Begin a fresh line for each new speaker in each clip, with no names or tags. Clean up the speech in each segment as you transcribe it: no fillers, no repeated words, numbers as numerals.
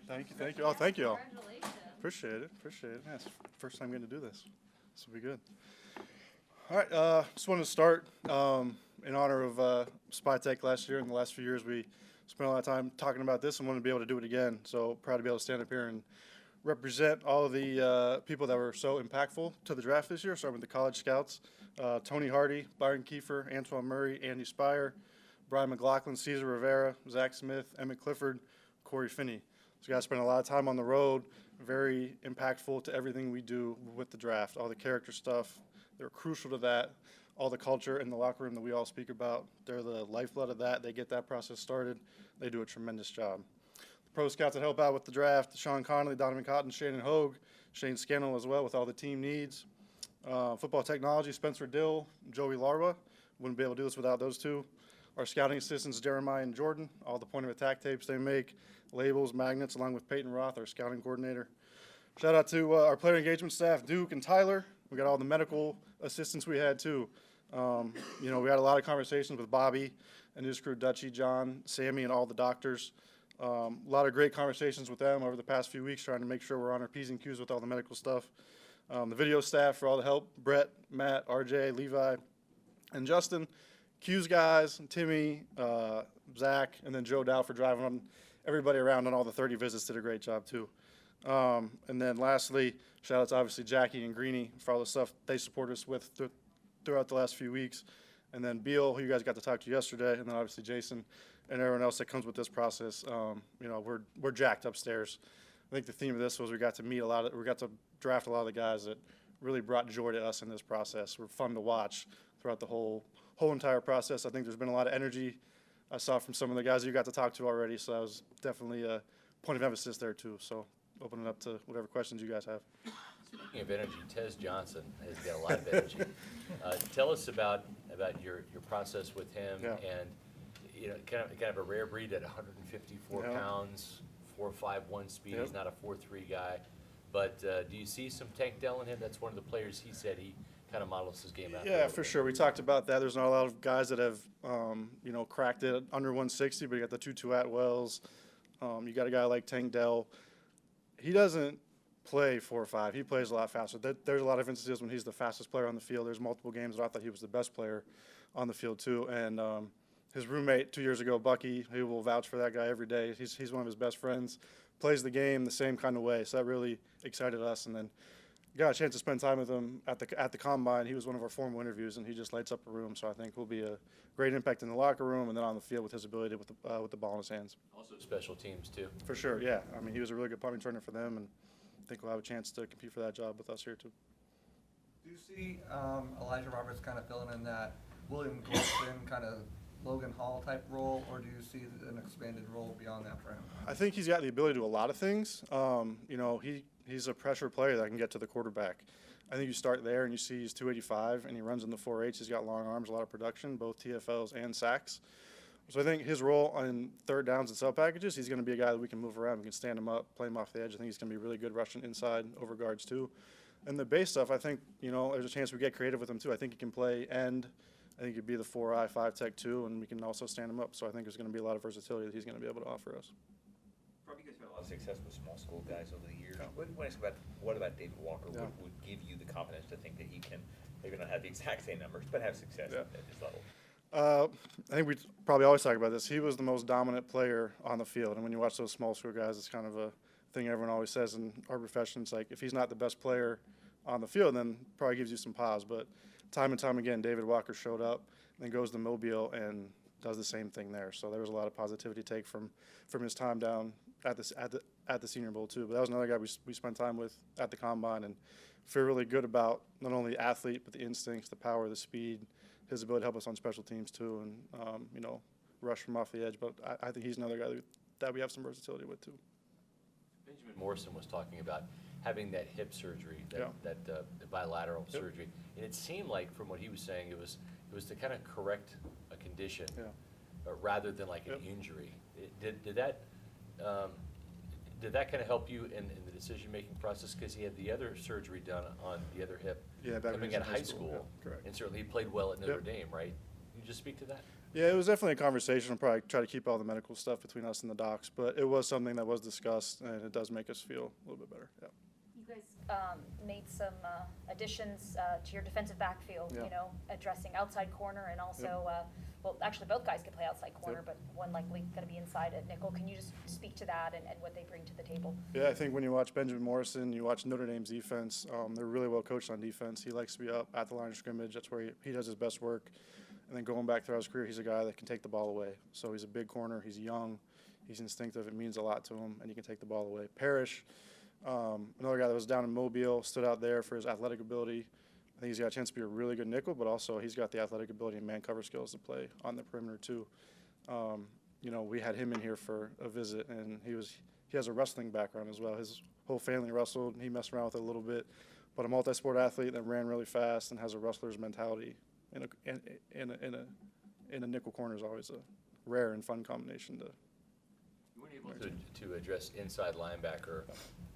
Thank you, thank you. Oh, thank you all.
Congratulations.
Appreciate it, appreciate it. Yeah, it's the first time getting to do this. This will be good. All right, just wanted to start in honor of Spy Tech last year. In the last few years, we spent a lot of time talking about this and wanted to be able to do it again. So proud to be able to stand up here and represent all of the people that were so impactful to the draft this year, starting with the college scouts. Tony Hardy, Byron Kiefer, Antoine Murray, Andy Spire, Brian McLaughlin, Cesar Rivera, Zach Smith, Emmett Clifford, Corey Finney. So guys spent a lot of time on the road, very impactful to everything we do with the draft, all the character stuff. They're crucial to that, all the culture in the locker room that we all speak about. They're the lifeblood of that. They get that process started. They do a tremendous job. The pro scouts that help out with the draft, Sean Connolly, Donovan Cotton, Shannon Hogue, Shane Scannell as well with all the team needs. Football technology, Spencer Dill, Joey Larwa. Wouldn't be able to do this without those two. Our scouting assistants, Jeremiah and Jordan, all the point of attack tapes they make, labels, magnets, along with Peyton Roth, our scouting coordinator. Shout out to our player engagement staff, Duke and Tyler. We got all the medical assistants we had too. We had a lot of conversations with Bobby and his crew, Dutchie, John, Sammy, and all the doctors. A lot of great conversations with them over the past few weeks, trying to make sure we're on our P's and Q's with all the medical stuff. The video staff for all the help, Brett, Matt, RJ, Levi, and Justin. Q's guys, Timmy, Zach, and then Joe Dow for driving on everybody around on all the 30 visits. Did a great job too. And then lastly, shout out to obviously Jackie and Greeny for all the stuff they support us with throughout the last few weeks. And then Beal, who you guys got to talk to yesterday, and then obviously Jason and everyone else that comes with this process. We're jacked upstairs. I think the theme of this was we got to draft a lot of the guys that really brought joy to us in this process. Were fun to watch throughout the whole entire process. I think there's been a lot of energy I saw from some of the guys that you got to talk to already, so that was definitely a point of emphasis there too. So open it up to whatever questions you guys have.
Speaking of energy, Tez Johnson has got a lot of energy. Tell us about your process with him,
Yeah.
and kind of a rare breed at 154
Yeah.
pounds, 4.51 speed.
Yep.
He's not a 4.3 guy, but do you see some Tank Dell in him? That's one of the players he said he kind of models his game out.
Yeah, for sure. We talked about that. There's not a lot of guys that have, cracked it under 160, but you got the 2-2 Atwells. You got a guy like Tank Dell. He doesn't play 4.5. He plays a lot faster. There's a lot of instances when he's the fastest player on the field. There's multiple games where I thought he was the best player on the field too. And his roommate 2 years ago, Bucky, he will vouch for that guy every day. He's one of his best friends. Plays the game the same kind of way. So that really excited us. And then got a chance to spend time with him at the combine. He was one of our formal interviews, and he just lights up a room. So I think he'll be a great impact in the locker room and then on the field with his ability with the ball in his hands.
Also special teams too.
For sure, yeah. I mean, he was a really good punt returner for them, and I think we'll have a chance to compete for that job with us here too.
Do you see Elijah Roberts kind of filling in that William Gholston kind of Logan Hall type role, or do you see an expanded role beyond that for him?
I think he's got the ability to do a lot of things. He's a pressure player that can get to the quarterback. I think you start there and you see he's 285 and he runs in the 4.8. He's got long arms, a lot of production, both TFLs and sacks. So I think his role on third downs and sub packages, he's going to be a guy that we can move around. We can stand him up, play him off the edge. I think he's going to be really good rushing inside over guards too. And the base stuff, I think, there's a chance we get creative with him too. I think he can play end. I think he'd be the 4-eye, 5-tech too, and we can also stand him up. So I think there's going to be a lot of versatility that he's going to be able to offer us.
Probably you guys have had a lot of success with small school guys over the years.
Yeah.
What about David Walker?
Yeah.
Would give you the confidence to think that he can maybe not have the exact same numbers, but have success
Yeah.
at this level?
I think we probably always talk about this. He was the most dominant player on the field. And when you watch those small school guys, it's kind of a thing everyone always says in our profession. It's like if he's not the best player on the field, then probably gives you some pause. But time and time again, David Walker showed up, then goes to Mobile and does the same thing there. So there was a lot of positivity take from his time down at the Senior Bowl too. But that was another guy we spent time with at the Combine and feel really good about not only the athlete but the instincts, the power, the speed, his ability to help us on special teams too, and rush from off the edge. But I think he's another guy that we have some versatility with too.
Benjamin Morrison was talking about having that hip surgery, that the bilateral surgery, and it seemed like from what he was saying, it was to kind of correct a condition, rather than like an injury. Did that kind of help you in the decision-making process? Because he had the other surgery done on the other hip
Back
coming
when he was
out of
in
high school,
correct.
and certainly he played well at Notre Dame, right? Can you just speak to that?
Yeah, it was definitely a conversation. I'll probably try to keep all the medical stuff between us and the docs, but it was something that was discussed, and it does make us feel a little bit better. Yeah.
You guys made some additions to your defensive backfield,
Yeah.
you know, addressing outside corner and also, well, actually both guys can play outside corner,
Yep.
but one likely going to be inside at nickel. Can you just speak to that and what they bring to the table?
Yeah, I think when you watch Benjamin Morrison, you watch Notre Dame's defense, they're really well coached on defense. He likes to be up at the line of scrimmage. That's where he does his best work. And then going back throughout his career, he's a guy that can take the ball away. So he's a big corner. He's young. He's instinctive. It means a lot to him, and he can take the ball away. Parrish, another guy that was down in Mobile, stood out there for his athletic ability. I think he's got a chance to be a really good nickel, but also he's got the athletic ability and man cover skills to play on the perimeter too. You know, we had him in here for a visit, and he has a wrestling background as well. His whole family wrestled, and he messed around with it a little bit. But a multi-sport athlete that ran really fast and has a wrestler's mentality in a nickel corner is always a rare and fun combination to.
You weren't able to address inside linebacker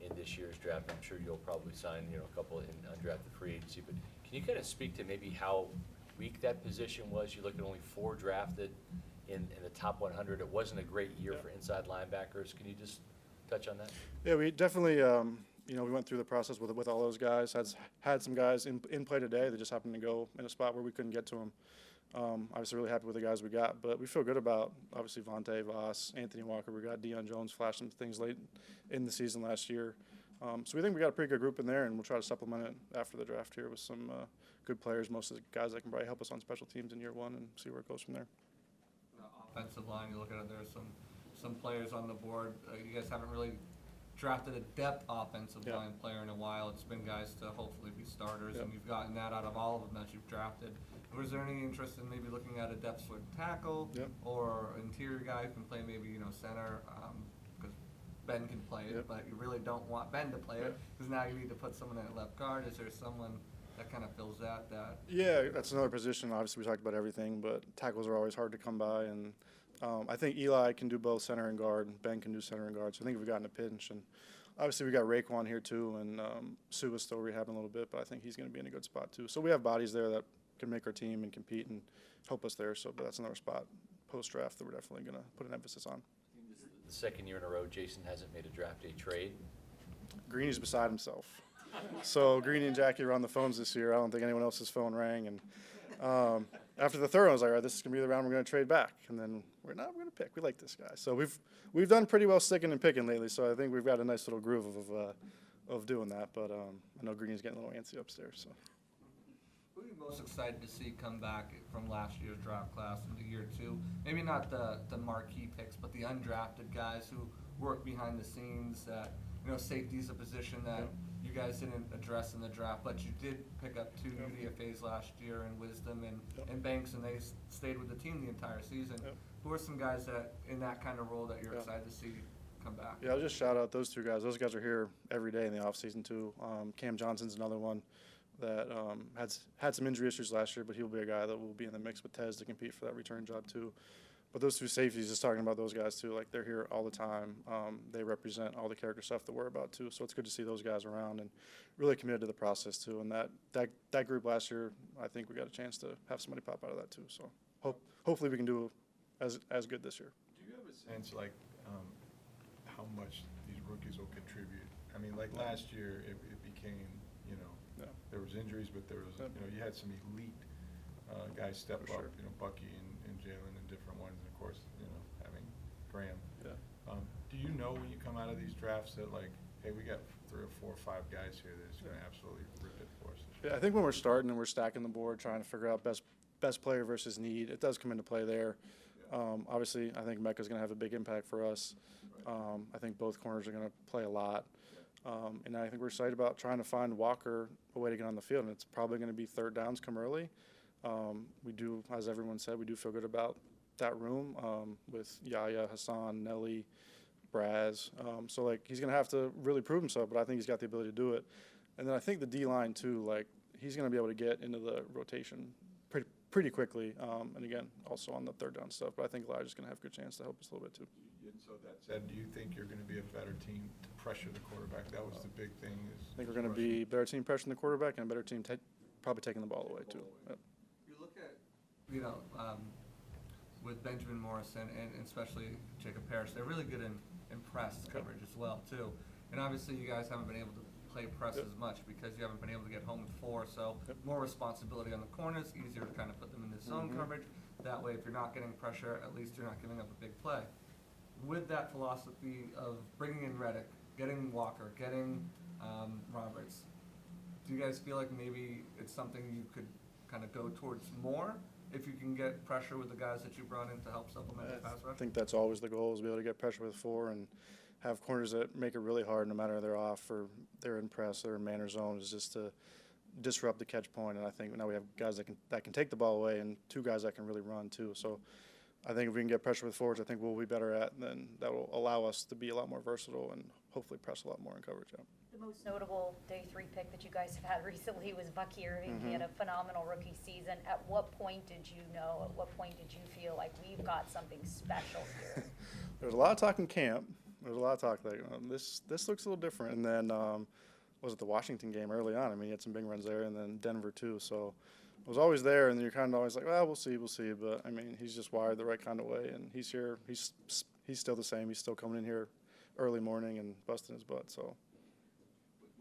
in this year's draft. I'm sure you'll probably sign, you know, a couple in undrafted free agency, but can you kind of speak to maybe how weak that position was? You look at only 4 drafted in the top 100. It wasn't a great year for inside linebackers. Can you just touch on that?
Yeah, we definitely, you know, we went through the process with all those guys. Had some guys in play today that just happened to go in a spot where we couldn't get to them. Obviously, really happy with the guys we got, but we feel good about obviously Vontae, Voss, Anthony Walker. We got Deion Jones flashed some things late in the season last year. So we think we got a pretty good group in there, and we'll try to supplement it after the draft here with some good players, most of the guys that can probably help us on special teams in year 1 and see where it goes from there.
The offensive line, you look at it, there's some players on the board. You guys haven't really drafted a depth offensive line player in a while. It's been guys to hopefully be starters, and you've gotten that out of all of them that you've drafted. Was there any interest in maybe looking at a depth swing tackle or interior guy who can play maybe, you know, center? Because Ben can play it, but you really don't want Ben to play it because now you need to put someone at left guard. Is there someone that kind of fills that?
Yeah, that's another position. Obviously, we talked about everything, but tackles are always hard to come by, and I think Eli can do both center and guard, and Ben can do center and guard. So I think we've gotten a pinch, and obviously we got Raekwon here too, and Sue is still rehabbing a little bit, but I think he's going to be in a good spot too. So we have bodies there that can make our team and compete and help us there. So, but that's another spot post-draft that we're definitely going to put an emphasis on.
This is the second year in a row Jason hasn't made a draft day trade.
Greeny's beside himself. So Greeny and Jackie are on the phones this year. I don't think anyone else's phone rang. And after the third one, I was like, all right, this is going to be the round we're going to trade back. And then we're going to pick. We like this guy. So we've done pretty well sticking and picking lately. So I think we've got a nice little groove of doing that. But I know Greeny's getting a little antsy upstairs. So.
Who are you most excited to see come back from last year's draft class into year 2? Maybe not the marquee picks, but the undrafted guys who work behind the scenes. That, you know, safety's a position that you guys didn't address in the draft, but you did pick up 2 UDFAs last year in Wisdom and Banks, and they stayed with the team the entire season. Who are some guys that in that kind of role that you're excited to see come back?
Yeah, I'll just shout out those 2 guys. Those guys are here every day in the offseason too. Cam Johnson's another one that had some injury issues last year, but he'll be a guy that will be in the mix with Tez to compete for that return job too. But those 2 safeties, just talking about those guys too, like they're here all the time. They represent all the character stuff that we're about too. So it's good to see those guys around and really committed to the process too. And that group last year, I think we got a chance to have somebody pop out of that too. So hopefully we can do as good this year.
Do you have a sense like how much these rookies will contribute? I mean, like last year, it became, you know, there was injuries, but there was, you know, you had some elite guys step up,
sure.
you know, Bucky and Jalen and different ones, and of course, you know, having Graham.
Yeah.
Do you know when you come out of these drafts that like, hey, we got 3 or 4 or 5 guys here that's going to absolutely rip it for us?
Yeah, I think when we're starting and we're stacking the board, trying to figure out best player versus need, it does come into play there. Obviously, I think Mecca's going to have a big impact for us. I think both corners are going to play a lot. And I think we're excited about trying to find Walker a way to get on the field, and it's probably going to be third downs come early. We do, as everyone said, we do feel good about that room with Yaya, Hassan, Nelly, Braz. So, like, he's going to have to really prove himself, but I think he's got the ability to do it. And then I think the D-line, too, like, he's going to be able to get into the rotation pretty quickly. And, again, also on the third down stuff. But I think Elijah's going to have a good chance to help us a little bit, too.
And so that said, do you think you're going to be a better team to pressure the quarterback? That was the big thing.
I think we're going to be a better team pressuring the quarterback and a better team probably taking the ball away, too. Yep.
You look at, you know, with Benjamin Morrison and especially Jacob Parrish. They're really good in press coverage as well too. And obviously you guys haven't been able to play press as much because you haven't been able to get home with 4, so more responsibility on the corners, easier to kind of put them in the zone coverage. That way, if you're not getting pressure, at least you're not giving up a big play. With that philosophy of bringing in Reddick, getting Walker, getting Roberts, do you guys feel like maybe it's something you could kind of go towards more if you can get pressure with the guys that you brought in to help supplement the pass rush?
I think that's always the goal, is to be able to get pressure with 4 and have corners that make it really hard no matter they're off or they're in press or in man or zone, is just to disrupt the catch point. And I think now we have guys that can take the ball away and 2 guys that can really run too. So I think if we can get pressure with forwards, I think we'll be better at, then that will allow us to be a lot more versatile and hopefully press a lot more in coverage. Yeah.
The most notable day 3 pick that you guys have had recently was Bucky Irving. He had a phenomenal rookie season. At what point did you know, at what point did you feel like we've got something special here?
There was a lot of talk in camp. There was a lot of talk like, this looks a little different. And then was it the Washington game early on? I mean, he had some big runs there, and then Denver too. So it was always there, and you're kind of always like, well, we'll see. But I mean, he's just wired the right kind of way, and he's here. He's still the same. He's still coming in here early morning and busting his butt. So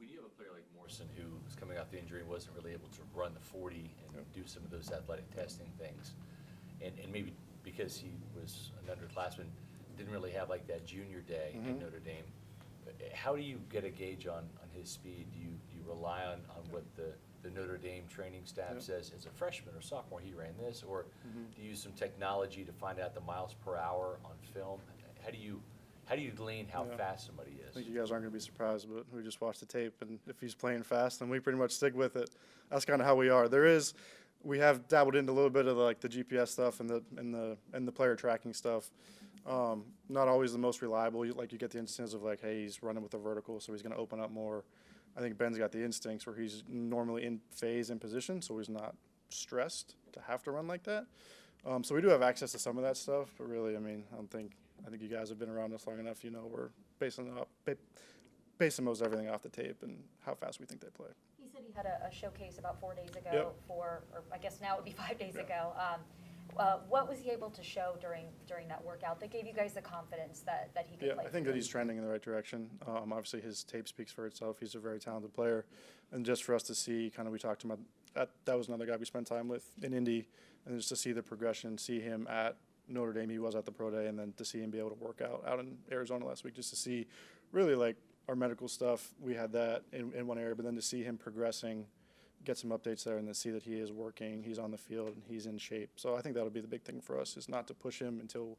When you have a player like Morrison who was coming off the injury and wasn't really able to run the 40 and do some of those athletic testing things, and maybe because he was an underclassman, didn't really have like that junior day at Notre Dame, how do you get a gauge on his speed? Do you rely on what the Notre Dame training staff says as a freshman or sophomore he ran this, or do you use some technology to find out the miles per hour on film? How do you glean how fast somebody is?
I think you guys aren't going to be surprised, but we just watch the tape, and if he's playing fast, then we pretty much stick with it. That's kind of how we are. We have dabbled into a little bit of the GPS stuff and the player tracking stuff. Not always the most reliable. You get the instances of like, hey, he's running with a vertical, so he's going to open up more. I think Ben's got the instincts where he's normally in phase and position, so he's not stressed to have to run like that. So we do have access to some of that stuff, but really, I mean, I think you guys have been around us long enough. You know, we're basing most everything off the tape and how fast we think they play.
He said he had a showcase about 4 days ago or I guess now it would be 5 days ago. What was he able to show during that workout that gave you guys the confidence that he could play?
I think that he's trending in the right direction. Obviously, his tape speaks for itself. He's a very talented player. And just for us to see, we talked about, that was another guy we spent time with in Indy, and just to see the progression, see him at Notre Dame, he was at the pro day, and then to see him be able to work out in Arizona last week, just to see really like our medical stuff, we had that in one area, but then to see him progressing, get some updates there, and then see that he is working, he's on the field, and he's in shape. So I think that'll be the big thing for us, is not to push him until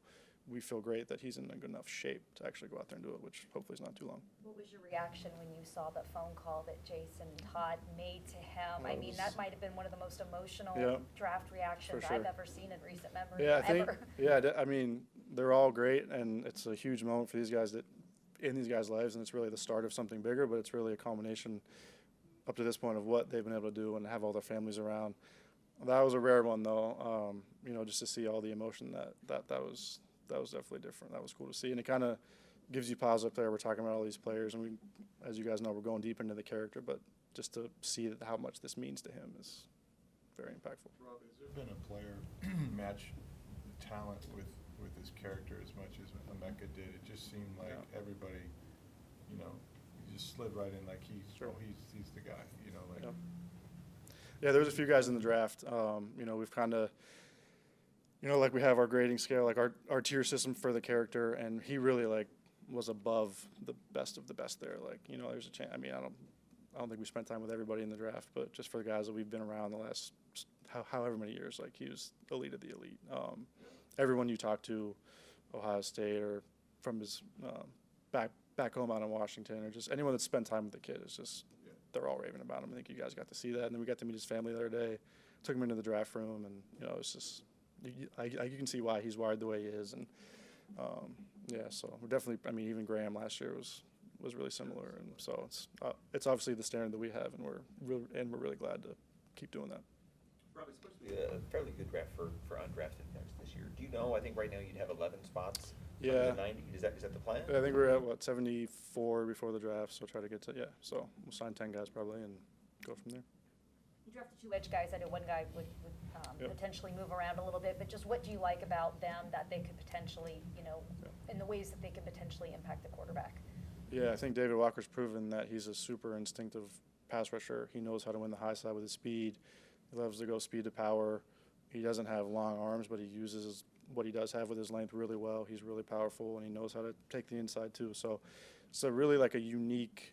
we feel great that he's in a good enough shape to actually go out there and do it, which hopefully is not too long.
What was your reaction when you saw the phone call that Jason Todd made to him? I mean, that might have been one of the most emotional draft reactions I've ever seen in recent memory.
Yeah, I think, I mean, they're all great, and it's a huge moment for these guys in these guys' lives, and it's really the start of something bigger, but it's really a culmination up to this point of what they've been able to do and have all their families around. That was a rare one, though, just to see all the emotion that was definitely different. That was cool to see, and it kind of gives you pause up there. We're talking about all these players, and as you guys know, we're going deep into the character, but just to see how much this means to him is very impactful.
Rob, has there been a player match the talent with his character as much as Emeka did? It just seemed like everybody, he just slid right in like he's the guy,
Yeah, there's a few guys in the draft. We've kind of, like we have our grading scale, like our tier system for the character, and he really was above the best of the best there. There's a chance. I mean, I don't think we spent time with everybody in the draft, but just for the guys that we've been around the last however many years, he was elite of the elite. Everyone you talk to, Ohio State or from his back home out in Washington, or just anyone that's spent time with the kid, is just they're all raving about him. I think you guys got to see that, and then we got to meet his family the other day. Took him into the draft room, and it's just you can see why he's wired the way he is, and so we're definitely. I mean, even Graham last year was really similar, and so it's obviously the standard that we have, and we're really glad to keep doing that.
Rob, it's supposed to be a fairly good draft for undrafted picks this year. Do you know? I think right now you'd have 11 spots.
Yeah.
From the 90. Is that the plan?
I think we're at 74 before the draft, so try to get to so we'll sign 10 guys probably and go from there.
He You drafted 2 edge guys. I know one guy would
Yep.
potentially move around a little bit, but just what do you like about them that they could potentially, in the ways that they could potentially impact the quarterback?
Yeah, I think David Walker's proven that he's a super instinctive pass rusher. He knows how to win the high side with his speed. He loves to go speed to power. He doesn't have long arms, but he uses what he does have with his length really well. He's really powerful, and he knows how to take the inside too. So it's a really like a unique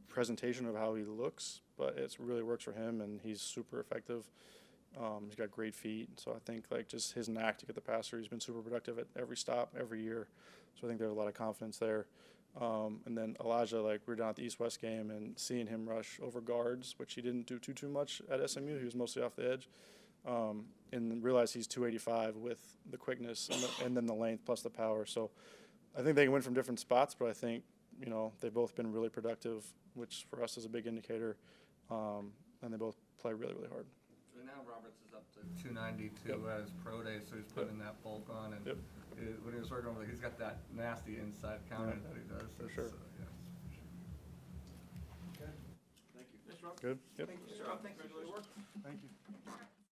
presentation of how he looks, but it really works for him, and he's super effective. He's got great feet, so I think like just his knack to get the passer, he's been super productive at every stop, every year. So I think there's a lot of confidence there. And then Elijah, like we were down at the East-West game and seeing him rush over guards, which he didn't do too much at SMU. He was mostly off the edge. And realize he's 285 with the quickness and then the length plus the power. So I think they can win from different spots, but I think, they've both been really productive, which for us is a big indicator. And they both play really, really hard.
So now Roberts is up to 292 at his pro day, so he's putting that bulk on, and when he was working over there, he's got that nasty inside counter that he does.
For sure.
Yeah, for sure.
Thank you.
Good? Yep.
Thank you, sir. Thank you for your work.
Thank you.